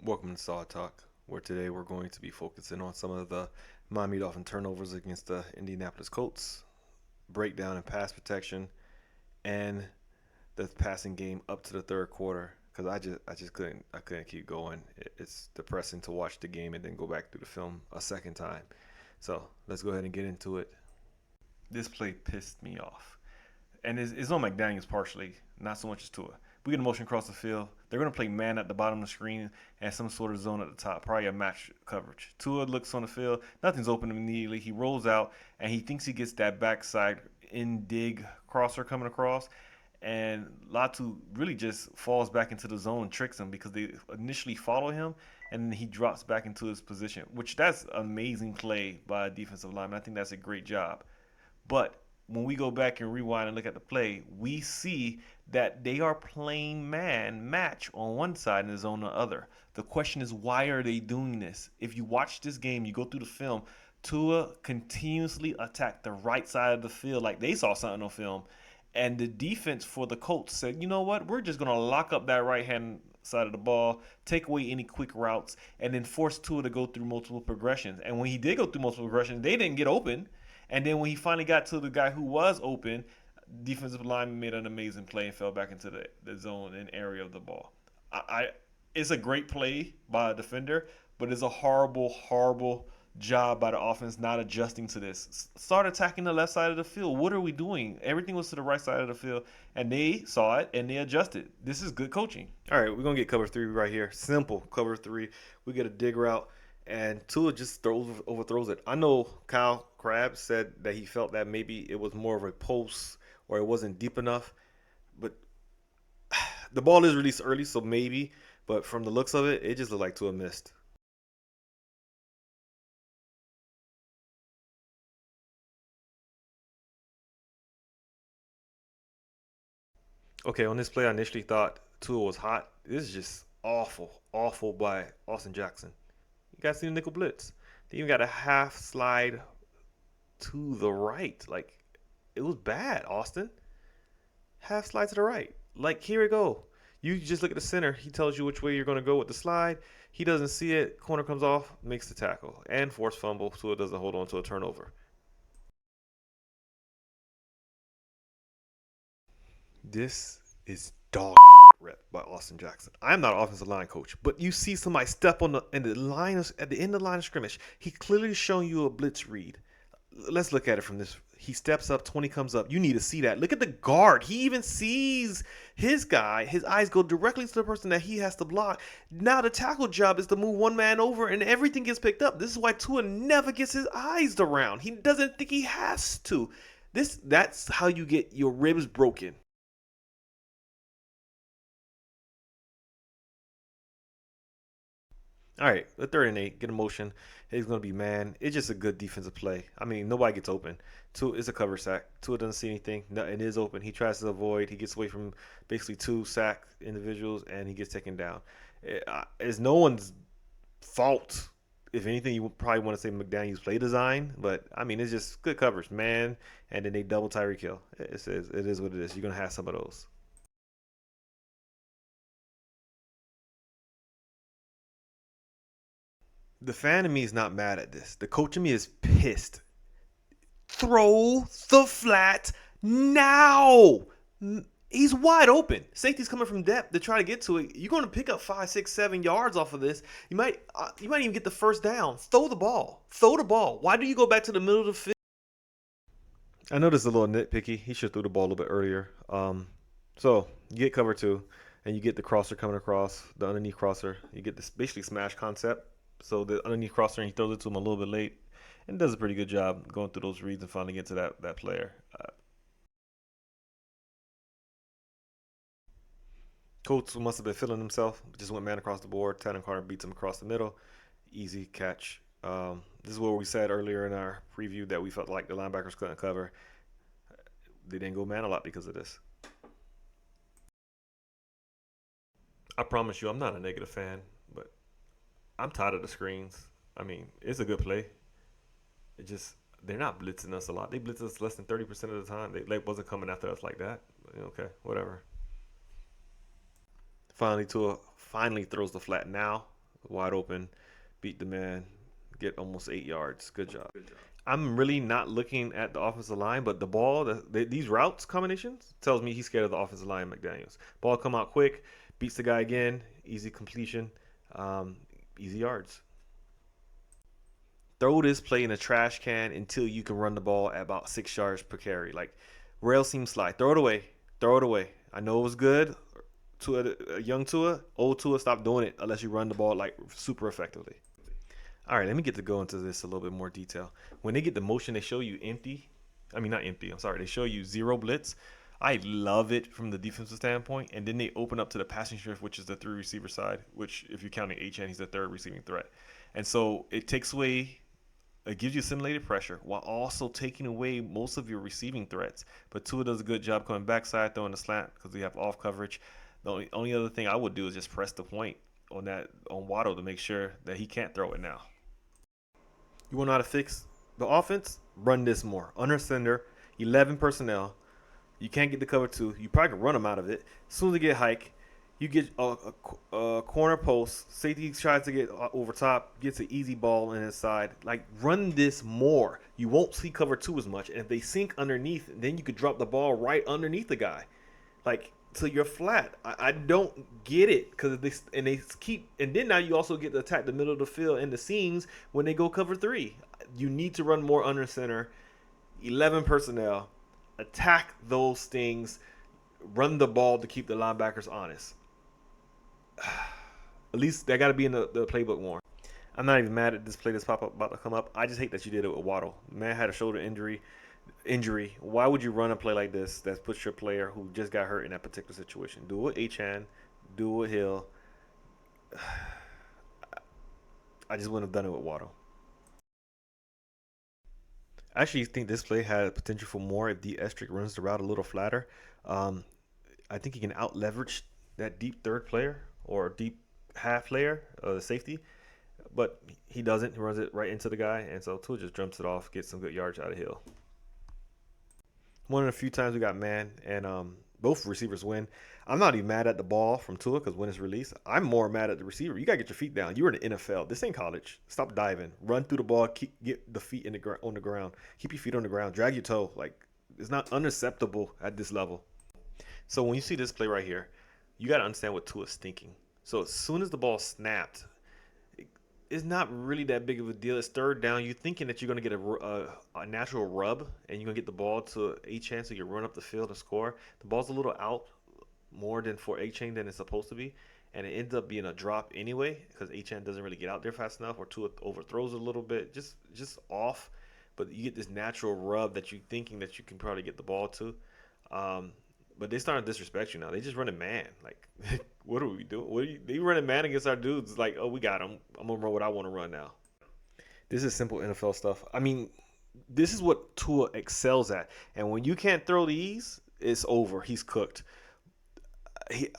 Welcome to S.O.D Talk, where today we're going to be focusing on some of the Miami Dolphin turnovers against the Indianapolis Colts, breakdown and pass protection, and the passing game up to the third quarter. Because I just couldn't keep going. It's depressing to watch the game and then go back through the film a second time. So let's go ahead and get into it. This play pissed me off, and it's on McDaniels partially, not so much as Tua. We get a motion across the field. They're going to play man at the bottom of the screen and some sort of zone at the top, probably a match coverage. Tua looks on the field. Nothing's open immediately. He rolls out, and he thinks he gets that backside in dig crosser coming across. And Latu really just falls back into the zone and tricks him because they initially follow him, and then he drops back into his position, which that's an amazing play by a defensive lineman. I think that's a great job. But when we go back and rewind and look at the play, we see that they are playing man match on one side and the zone on the other. The question is, why are they doing this? If you watch this game, you go through the film, Tua continuously attacked the right side of the field like they saw something on film. And the defense for the Colts said, you know what, we're just going to lock up that right hand side of the ball, take away any quick routes, and then force Tua to go through multiple progressions. And when he did go through multiple progressions, they didn't get open. And then when he finally got to the guy who was open, defensive lineman made an amazing play and fell back into the zone and area of the ball. I It's a great play by a defender, but it's a horrible job by the offense not adjusting to this. Start attacking the left side of the field. What are we doing? Everything was to the right side of the field, and they saw it and they adjusted. This is good coaching. All right, we're gonna get cover three right here. Simple cover three. We get a dig route, and Tua just overthrows it. I know Kyle Krabs said that he felt that maybe it was more of a post or it wasn't deep enough, but the ball is released early, so maybe. But from the looks of it, it just looked like Tua missed. Okay, on this play, I initially thought Tua was hot. This is just awful by Austin Jackson. You guys see the nickel blitz? They even got a half slide to the right. Like, it was bad, Austin. Half slide to the right. Like, here we go. You just look at the center. He tells you which way you're going to go with the slide. He doesn't see it. Corner comes off, makes the tackle. And forced fumble. Tua doesn't hold on to a turnover. This is dog rep by Austin Jackson. I'm not an offensive line coach, but you see somebody step on the in the line of, at the end of the line of scrimmage. He clearly showing you a blitz read. Let's look at it from this. He steps up, 20 comes up. You need to see that. Look at the guard. He even sees his guy. His eyes go directly to the person that he has to block. Now the tackle job is to move one man over and everything gets picked up. This is why Tua never gets his eyes around. He doesn't think he has to. That's how you get your ribs broken. All right, the third and eight, get a motion. He's going to be man. It's just a good defensive play. I mean, nobody gets open. Tua is a cover sack. Tua doesn't see anything. No, it is open. He tries to avoid. He gets away from basically two sack individuals, and he gets taken down. It's no one's fault. If anything, you would probably want to say McDaniel's play design, but I mean, it's just good coverage, man. And then they double Tyreek Hill. It is what it is. You're going to have some of those. The fan of me is not mad at this. The coach of me is pissed. Throw the flat now. He's wide open. Safety's coming from depth to try to get to it. You're going to pick up 5, 6, 7 yards off of this. You might even get the first down. Throw the ball. Throw the ball. Why do you go back to the middle of the field? I know this is a little nitpicky. He should have threw the ball a little bit earlier. So you get cover two, and you get the crosser coming across the underneath crosser. You get this basically smash concept. So the underneath crosser, and he throws it to him a little bit late, and does a pretty good job going through those reads and finally get to that player. Colts must have been feeling himself. Just went man across the board. Tanner Carter beats him across the middle. Easy catch. This is what we said earlier in our preview that we felt like the linebackers couldn't cover. They didn't go man a lot because of this. I promise you, I'm not a negative fan, but I'm tired of the screens. I mean, it's a good play. It just they're not blitzing us a lot. They blitz us less than 30% of the time. They wasn't coming after us like that. But, okay, whatever. Finally, Tua finally throws the flat now. wide open, beat the man, get almost 8 yards. Good job. I'm really not looking at the offensive line, but the ball, these routes combinations tells me he's scared of the offensive line, McDaniels. Ball come out quick, beats the guy again, easy completion, um, easy yards. Throw this play in a trash can until you can run the ball at about 6 yards per carry. Like rail seam slide, throw it away, throw it away. I know it was good. A young Tua, old Tua, stop doing it unless you run the ball like super effectively. All right, let me get to go into this a little bit more detail. When they get the motion, they show you empty. I mean, not empty. I'm sorry. They show you zero blitz. I love it from the defensive standpoint. And then they open up to the passing shift, which is the three receiver side, which if you're counting H.N., he's the third receiving threat. And so it takes away, it gives you simulated pressure while also taking away most of your receiving threats. But Tua does a good job coming backside, throwing the slant because we have off coverage. The only other thing I would do is just press the point on Waddle to make sure that he can't throw it now. You want to know how to fix the offense? Run this more. Under center, 11 personnel. You can't get the cover two. You probably can run them out of it. As soon as they get hike, you get a corner post. Safety tries to get over top, gets an easy ball in his side. Like, run this more. You won't see cover two as much. And if they sink underneath, then you could drop the ball right underneath the guy. Like, so you're flat. I don't get it because they keep, and then now you also get to attack the middle of the field and the seams when they go cover three. You need to run more under center, 11 personnel, attack those things, run the ball to keep the linebackers honest. At least that got to be in the playbook more. I'm not even mad at this play that's about to come up. I just hate that you did it with Waddle. Man had a shoulder injury. Why would you run a play like this that puts your player who just got hurt in that particular situation? Do it with H-Han, do it with Hill. I just wouldn't have done it with Waddle. I actually think this play had potential for more if D. Estrick runs the route a little flatter. Um, I think he can out leverage that deep third player or deep half player, the safety, but he doesn't. He runs it right into the guy, and so Tua just jumps it off, gets some good yards out of Hill. One of the few times we got man and both receivers win. I'm not even mad at the ball from Tua because when it's released, I'm more mad at the receiver. You gotta get your feet down. You're in the NFL. This ain't college. Stop diving. Run through the ball. Get the feet on the ground. Keep your feet on the ground. Drag your toe. Like, it's not unacceptable at this level. So when you see this play right here, you gotta understand what Tua's thinking. So as soon as the ball snapped, it's not really that big of a deal. It's third down. You're thinking that you're going to get a natural rub and you're going to get the ball to A-Chain so you run up the field and score. The ball's a little out more than for A-Chain than it's supposed to be. And it ends up being a drop anyway because A-Chain doesn't really get out there fast enough or Tua overthrows a little bit. Just off. But you get this natural rub that you're thinking that you can probably get the ball to. But they starting to disrespect you now. They just running man. Like, what are we doing? They running man against our dudes. Like, oh, we got him. I'm gonna run what I want to run now. This is simple NFL stuff. I mean, this is what Tua excels at. And when you can't throw these, it's over. He's cooked. He,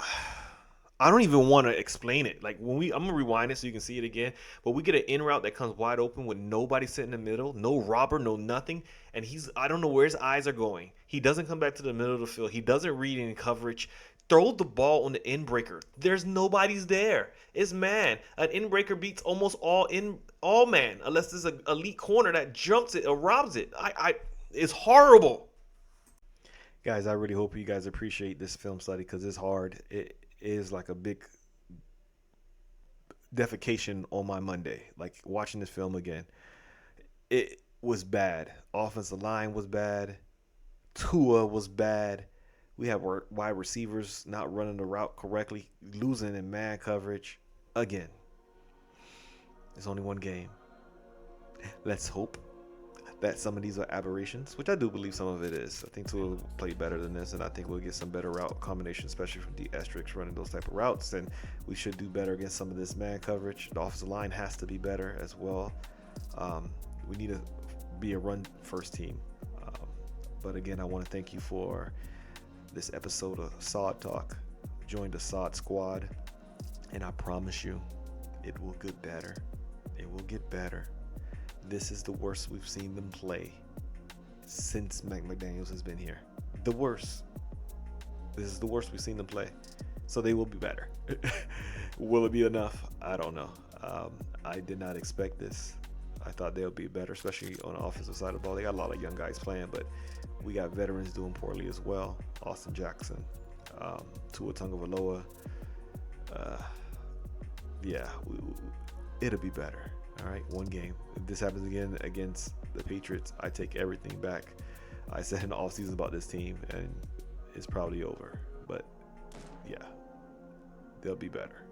I don't even want to explain it. Like I'm gonna rewind it so you can see it again. But we get an in route that comes wide open with nobody sitting in the middle, no robber, no nothing, and I don't know where his eyes are going. He doesn't come back to the middle of the field. He doesn't read any coverage. Throw the ball on the end breaker. There's nobody's there. It's man. An end breaker beats almost all man, unless there's an elite corner that jumps it or robs it. It's horrible. Guys, I really hope you guys appreciate this film study because it's hard. It is like a big defecation on my Monday. Like watching this film again, it was bad. Offensive line was bad. Tua was bad. We have wide receivers not running the route correctly, losing in man coverage. Again, it's only one game. Let's hope that some of these are aberrations, which I do believe some of it is. I think Tua will play better than this, and I think we'll get some better route combinations, especially from D. Estrix running those type of routes. And we should do better against some of this man coverage. The offensive line has to be better as well. We need to be a run-first team. But again, I want to thank you for this episode of S.O.D Talk. Join the S.O.D squad, and I promise you, it will get better. It will get better. This is the worst we've seen them play since McDaniels has been here. The worst. This is the worst we've seen them play. So they will be better. Will it be enough? I don't know. I did not expect this. I thought they would be better, especially on the offensive side of the ball. They got a lot of young guys playing, but we got veterans doing poorly as well. Austin Jackson, Tua Tagovailoa. Yeah, it'll be better. All right, one game. If this happens again against the Patriots, I take everything back. I said in the offseason about this team, and it's probably over. But yeah, they'll be better.